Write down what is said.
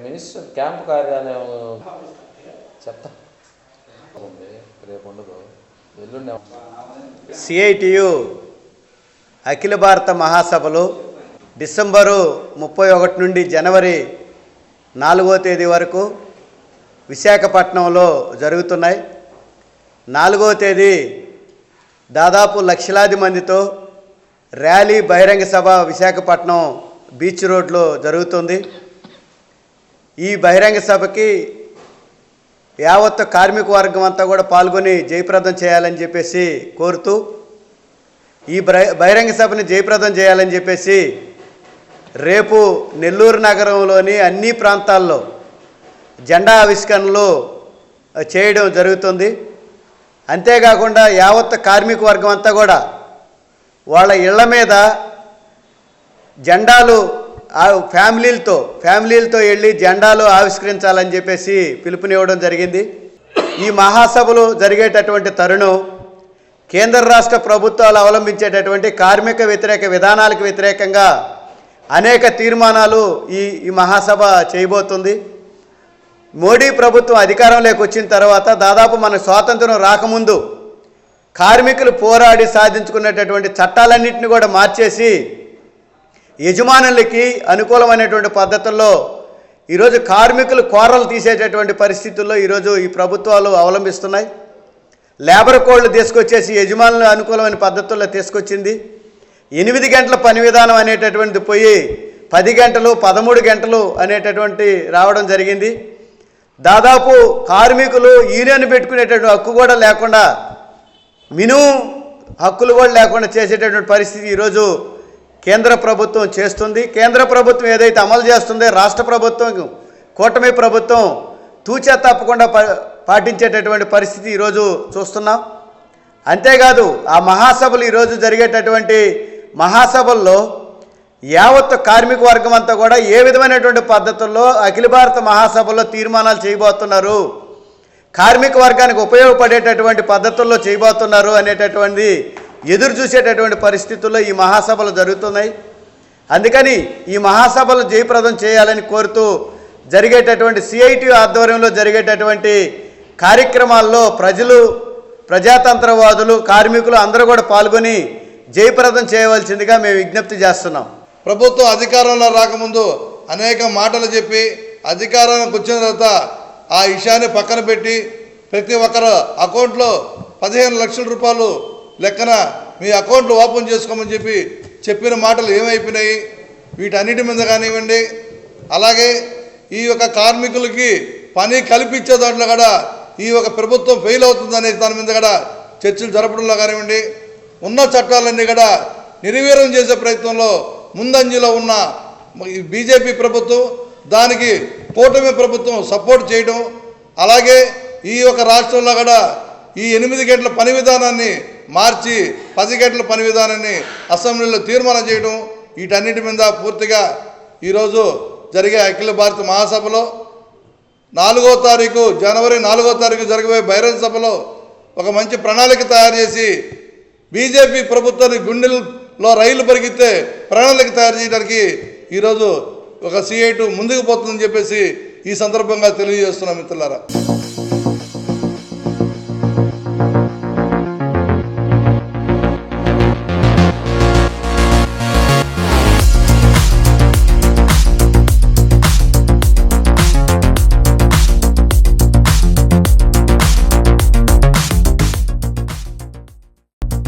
Minister camp కార్యాలయం చెప్తా రేపు ఉండదు, ఎల్లుండి. సిఐటియు అఖిల భారత మహాసభలు డిసెంబరు 31 నుండి జనవరి 4వ తేదీ వరకు విశాఖపట్నంలో జరుగుతున్నాయి. 4వ తేదీ దాదాపు లక్షలాది మందితో ర్యాలీ బహిరంగ సభ విశాఖపట్నం బీచ్ రోడ్లో జరుగుతుంది. ఈ బహిరంగ సభకి యావత్ కార్మిక వర్గం అంతా కూడా పాల్గొని జయప్రదం చేయాలని చెప్పేసి కోరుతూ ఈ బహిరంగ సభని జయప్రదం చేయాలని చెప్పేసి రేపు నెల్లూరు నగరంలోని అన్ని ప్రాంతాల్లో జెండా ఆవిష్కరణలు చేయడం జరుగుతుంది. అంతేకాకుండా యావత్ కార్మిక వర్గం అంతా కూడా వాళ్ళ ఇళ్ల మీద జెండాలు ఫ్యామిలీలతో వెళ్ళి జెండాలు ఆవిష్కరించాలని చెప్పేసి పిలుపునివ్వడం జరిగింది. ఈ మహాసభలు జరిగేటటువంటి తరుణం కేంద్ర రాష్ట్ర ప్రభుత్వాలు అవలంబించేటటువంటి కార్మిక వ్యతిరేక విధానాలకు వ్యతిరేకంగా అనేక తీర్మానాలు ఈ మహాసభ చేయబోతుంది. మోడీ ప్రభుత్వం అధికారంలోకి వచ్చిన తర్వాత దాదాపు మన స్వాతంత్రం రాకముందు కార్మికులు పోరాడి సాధించుకున్నటువంటి చట్టాలన్నింటినీ కూడా మార్చేసి యజమానులకి అనుకూలమైనటువంటి పద్ధతుల్లో ఈరోజు కార్మికులు కోరలు తీసేటటువంటి పరిస్థితుల్లో ఈరోజు ఈ ప్రభుత్వాలు అవలంబిస్తున్నాయి. లేబర్ కోడ్లు తీసుకొచ్చేసి యజమానులు అనుకూలమైన పద్ధతుల్లో తీసుకొచ్చింది. 8 గంటల పని విధానం అనేటటువంటిది పోయి 10 గంటలు 13 గంటలు అనేటటువంటి రావడం జరిగింది. దాదాపు కార్మికులు యూనియన్ పెట్టుకునేటటువంటి హక్కు కూడా లేకుండా మినిమం హక్కులు కూడా లేకుండా చేసేటటువంటి పరిస్థితి ఈరోజు కేంద్ర ప్రభుత్వం చేస్తుంది. కేంద్ర ప్రభుత్వం ఏదైతే అమలు చేస్తుందో రాష్ట్ర ప్రభుత్వం కూటమి ప్రభుత్వం తూచా తప్పకుండా పాటించేటటువంటి పరిస్థితి ఈరోజు చూస్తున్నాం. అంతేకాదు ఆ మహాసభలు ఈరోజు జరిగేటటువంటి మహాసభల్లో యావత్ కార్మిక వర్గం అంతా కూడా ఏ విధమైనటువంటి పద్ధతుల్లో అఖిల భారత మహాసభల్లో తీర్మానాలు చేయబోతున్నారు, కార్మిక వర్గానికి ఉపయోగపడేటటువంటి పద్ధతుల్లో చేయబోతున్నారు అనేటటువంటి ఎదురు చూసేటటువంటి పరిస్థితుల్లో ఈ మహాసభలు జరుగుతున్నాయి. అందుకని ఈ మహాసభలు జయప్రదం చేయాలని కోరుతూ జరిగేటటువంటి సిఐటి ఆధ్వర్యంలో జరిగేటటువంటి కార్యక్రమాల్లో ప్రజాతంత్రవాదులు కార్మికులు అందరూ కూడా పాల్గొని జయప్రదం చేయవలసిందిగా మేము విజ్ఞప్తి చేస్తున్నాం. ప్రభుత్వం అధికారంలో రాకముందు అనేక మాటలు చెప్పి అధికారంలోకి వచ్చిన తర్వాత ఆ విషయాన్ని పక్కన పెట్టి ప్రతి ఒక్కరు అకౌంట్లో 15 లక్షల రూపాయలు లెక్కన మీ అకౌంట్లు ఓపెన్ చేసుకోమని చెప్పిన మాటలు ఏమైపోయినాయి? వీటన్నిటి మీద కానివ్వండి, అలాగే ఈ యొక్క కార్మికులకి పని కల్పించే దాంట్లో కూడా ఈ యొక్క ప్రభుత్వం ఫెయిల్ అవుతుందనే దాని మీద కూడా చర్చలు జరపడంలో కానివ్వండి, ఉన్న చట్టాలన్నీ కూడా నిర్వీర్యం చేసే ప్రయత్నంలో ముందంజలో ఉన్న బీజేపీ ప్రభుత్వం, దానికి కూటమి ప్రభుత్వం సపోర్ట్ చేయడం, అలాగే ఈ యొక్క రాష్ట్రంలో కూడా ఈ 8 గంటల పని విధానాన్ని మార్చి 10 గంటల పని విధానాన్ని అసెంబ్లీలో తీర్మానం చేయడం, వీటన్నిటి మీద పూర్తిగా ఈరోజు జరిగే అఖిల భారత మహాసభలో 4వ తారీఖు జనవరి 4వ తారీఖు జరిగే బహిరంగ సభలో ఒక మంచి ప్రణాళిక తయారు చేసి బీజేపీ ప్రభుత్వాన్ని గుండెల్లో రైలు పరిగెత్తే ప్రణాళిక తయారు చేయడానికి ఈరోజు ఒక సిఐటి ముందుకు పోతుందని చెప్పేసి ఈ సందర్భంగా తెలియజేస్తున్నాం మిత్రులారా.